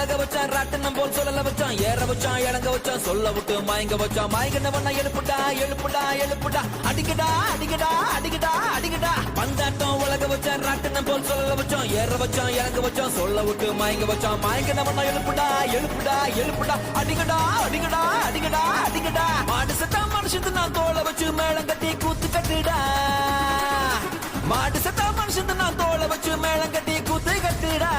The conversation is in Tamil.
உலக வச்சான் ராட்டனம் போல் சொல்லல வச்சான் ஏற வச்சான் இறங்க வச்சான் சொல்ல விட்டு மயங்க வச்சான் மயங்கினவன எழுப்புடா எழுப்புடா எழுப்புடா அடிக்கடா அடிக்கடா அடிக்கடா அடிக்கடா பந்தாட்டம் உலக வச்சான் ராட்டனம் போல் சொல்லல வச்சான் ஏற வச்சான் இறங்க வச்சான் சொல்ல விட்டு மயங்க வச்சான் மயங்கினவன எழுப்புடா எழுப்புடா எழுப்புடா அடிக்கடா அடிக்கடா அடிக்கடா அடிக்கடா மாடு சத்தா மனுஷத்து நான் தோலை வச்சு மேளம் கட்டி கூத்து கட்டுடா மாடு சத்தா மனுஷத்து நான் தோலை வச்சு மேளம் கட்டி கூத்து கட்டுடா